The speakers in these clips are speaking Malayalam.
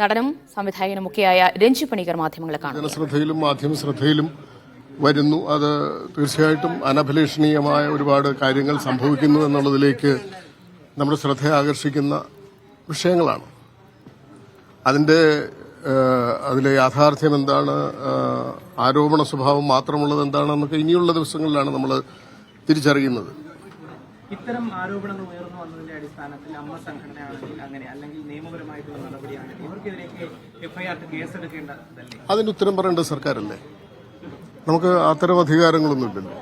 നടനും സംവിധായകനുമൊക്കെയായ രഞ്ജി പണിക്കർ മാധ്യമങ്ങളെ കാണുന്നു. ജനശ്രദ്ധയിലും മാധ്യമ ശ്രദ്ധയിലും വരുന്നു. അത് തീർച്ചയായിട്ടും അനഭിലഷണീയമായ ഒരുപാട് കാര്യങ്ങൾ സംഭവിക്കുന്നു എന്നുള്ളതിലേക്ക് നമ്മുടെ ശ്രദ്ധ ആകർഷിക്കുന്ന വിഷയങ്ങളാണ്. അതിലെ യാഥാർത്ഥ്യം എന്താണ്, ആരോപണ സ്വഭാവം മാത്രമുള്ളത് എന്താണെന്നൊക്കെ ഇനിയുള്ള ദിവസങ്ങളിലാണ് നമ്മൾ തിരിച്ചറിയുന്നത്. ഇത്തരം ആരോപണങ്ങൾ ഉയർന്നു വന്നതിന്റെ അടിസ്ഥാനത്തിൽ അമ്മ സംഘടനയാണെങ്കിൽ അങ്ങനെ, അല്ലെങ്കിൽ നിയമപരമായിട്ടുള്ള നടപടിയാണെങ്കിൽ ഇവർക്കെതിരെ എഫ്ഐആർ കേസെടുക്കേണ്ടതല്ലേ? അതിന് ഉത്തരം പറയേണ്ട സർക്കാരല്ലേ? നമുക്ക് അത്തരം അധികാരങ്ങളൊന്നുമില്ലല്ലോ.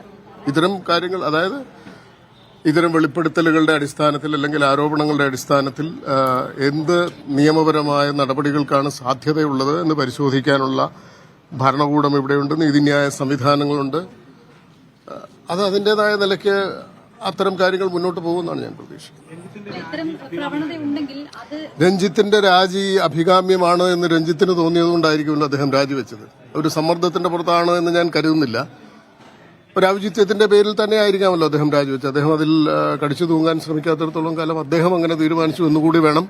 ഇത്തരം കാര്യങ്ങൾ, അതായത് ഇത്തരം വെളിപ്പെടുത്തലുകളുടെ അടിസ്ഥാനത്തിൽ അല്ലെങ്കിൽ ആരോപണങ്ങളുടെ അടിസ്ഥാനത്തിൽ എന്ത് നിയമപരമായ നടപടികൾക്കാണ് സാധ്യതയുള്ളത് എന്ന് പരിശോധിക്കാനുള്ള ഭരണകൂടം ഇവിടെയുണ്ട്, നീതിന്യായ സംവിധാനങ്ങളുണ്ട്. അത് അതിൻ്റെതായ നിലയ്ക്ക് അത്തരം കാര്യങ്ങൾ മുന്നോട്ട് പോകുമെന്നാണ് ഞാൻ പ്രതീക്ഷിക്കുന്നത്. രഞ്ജിത്തിന്റെ രാജി അഭികാമ്യമാണ് എന്ന് രഞ്ജിത്തിന് തോന്നിയതുകൊണ്ടായിരിക്കുമല്ലോ അദ്ദേഹം രാജിവെച്ചത്. ഒരു സമ്മർദ്ദത്തിന്റെ പുറത്താണ് എന്ന് ഞാൻ കരുതുന്നില്ല. ഒരു ഔചിത്യത്തിന്റെ പേരിൽ തന്നെ ആയിരിക്കാമല്ലോ അദ്ദേഹം രാജിവെച്ചത്. അദ്ദേഹം അതിൽ കടിച്ചു തൂങ്ങാൻ ശ്രമിക്കാത്തിടത്തോളം കാലം അദ്ദേഹം അങ്ങനെ തീരുമാനിച്ചു എന്നുകൂടി വേണം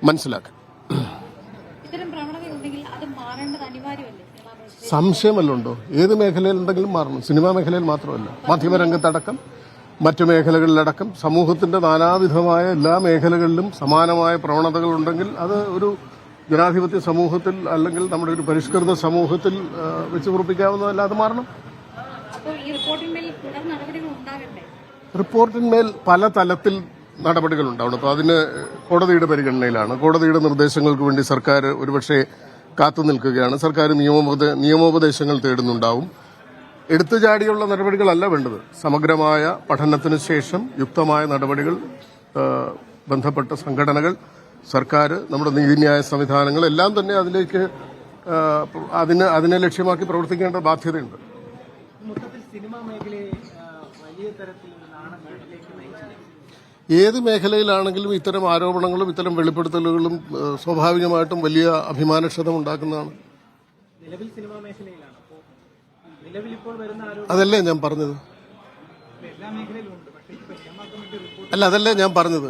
മനസ്സിലാക്കാൻ. സംശയമല്ലോ? ഏത് മേഖലയിലുണ്ടെങ്കിലും മാറണം. സിനിമാ മേഖലയിൽ മാത്രമല്ല, മാധ്യമരംഗത്തടക്കം മറ്റു മേഖലകളിലടക്കം സമൂഹത്തിന്റെ നാനാവിധമായ എല്ലാ മേഖലകളിലും സമാനമായ പ്രവണതകളുണ്ടെങ്കിൽ അത് ഒരു ജനാധിപത്യ സമൂഹത്തിൽ അല്ലെങ്കിൽ നമ്മുടെ ഒരു പരിഷ്കൃത സമൂഹത്തിൽ വെച്ച് ഉറപ്പിക്കാവുന്നതല്ല, അത് മാറണം. റിപ്പോർട്ടിന്മേൽ പല തലത്തിൽ നടപടികൾ ഉണ്ടാവണം. അപ്പോൾ അതിന് കോടതിയുടെ പരിഗണനയിലാണ്. കോടതിയുടെ നിർദ്ദേശങ്ങൾക്ക് വേണ്ടി സർക്കാർ ഒരുപക്ഷെ കാത്തു നിൽക്കുകയാണ്. സർക്കാർ നിയമോപദേശങ്ങൾ തേടുന്നുണ്ടാവും. എടുത്തുചാടിയുള്ള നടപടികളല്ല വേണ്ടത്. സമഗ്രമായ പഠനത്തിന് ശേഷം യുക്തമായ നടപടികൾ ബന്ധപ്പെട്ട സംഘടനകൾ, സർക്കാർ, നമ്മുടെ നീതിന്യായ സംവിധാനങ്ങൾ എല്ലാം തന്നെ അതിലേക്ക് അതിനെ ലക്ഷ്യമാക്കി പ്രവർത്തിക്കേണ്ട ബാധ്യതയുണ്ട്. ഏത് മേഖലയിലാണെങ്കിലും ഇത്തരം ആരോപണങ്ങളും ഇത്തരം വെളിപ്പെടുത്തലുകളും സ്വാഭാവികമായിട്ടും വലിയ അഭിമാനക്ഷതം ഉണ്ടാക്കുന്നതാണ്. അതല്ലേ ഞാൻ പറഞ്ഞത്? അല്ല, അതല്ലേ ഞാൻ പറഞ്ഞത്?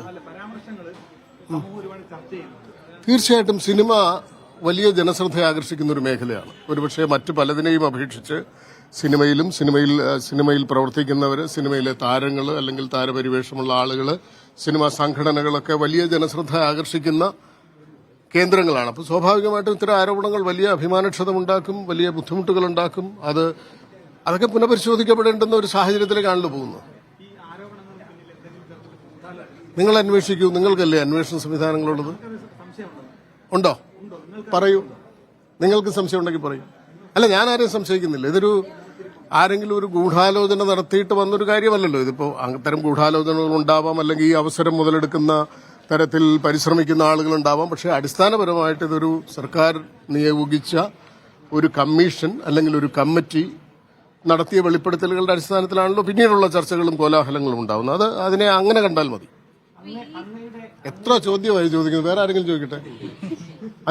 തീർച്ചയായിട്ടും സിനിമ വലിയ ജനശ്രദ്ധ ആകർഷിക്കുന്ന ഒരു മേഖലയാണ്. ഒരുപക്ഷെ മറ്റു പലതിനെയും അപേക്ഷിച്ച് സിനിമയിൽ പ്രവർത്തിക്കുന്നവർ, സിനിമയിലെ താരങ്ങൾ അല്ലെങ്കിൽ താരപരിവേഷമുള്ള ആളുകൾ, സിനിമാ സംഘടനകളൊക്കെ വലിയ ജനശ്രദ്ധ ആകർഷിക്കുന്ന കേന്ദ്രങ്ങളാണ്. അപ്പോൾ സ്വാഭാവികമായിട്ടും ഇത്തരം ആരോപണങ്ങൾ വലിയ അഭിമാനക്ഷതമുണ്ടാക്കും, വലിയ ബുദ്ധിമുട്ടുകളുണ്ടാക്കും. അതൊക്കെ പുനഃപരിശോധിക്കപ്പെടേണ്ടുന്ന ഒരു സാഹചര്യത്തിലേക്കാണല്ലോ പോകുന്നത്. നിങ്ങൾ അന്വേഷിക്കൂ. നിങ്ങൾക്കല്ലേ അന്വേഷണ സംവിധാനങ്ങളുള്ളത്? ഉണ്ടോ? പറയൂ. നിങ്ങൾക്ക് സംശയം ഉണ്ടെങ്കിൽ പറയൂ. അല്ല, ഞാൻ ആരെയും സംശയിക്കുന്നില്ല. ഇതൊരു ആരെങ്കിലും ഒരു ഗൂഢാലോചന നടത്തിയിട്ട് വന്നൊരു കാര്യമല്ലല്ലോ. ഇതിപ്പോ അത്തരം ഗൂഢാലോചനകൾ ഉണ്ടാവാം, അല്ലെങ്കിൽ ഈ അവസരം മുതലെടുക്കുന്ന തരത്തിൽ പരിശ്രമിക്കുന്ന ആളുകളുണ്ടാവാം. പക്ഷേ അടിസ്ഥാനപരമായിട്ട് ഇതൊരു സർക്കാർ നിയോഗിച്ച ഒരു കമ്മീഷൻ അല്ലെങ്കിൽ ഒരു കമ്മിറ്റി നടത്തിയ വെളിപ്പെടുത്തലുകളുടെ അടിസ്ഥാനത്തിലാണല്ലോ പിന്നീടുള്ള ചർച്ചകളും കോലാഹലങ്ങളും ഉണ്ടാവുന്നത്. അതിനെ അങ്ങനെ കണ്ടാൽ മതി. എത്ര ചോദ്യമായി ചോദിക്കുന്നത്? വേറെ ആരെങ്കിലും ചോദിക്കട്ടെ?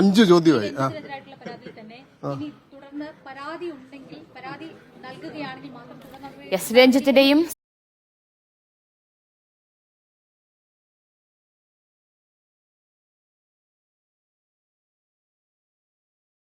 5 ചോദ്യമായി. രഞ്ജിത്തിന്റെയും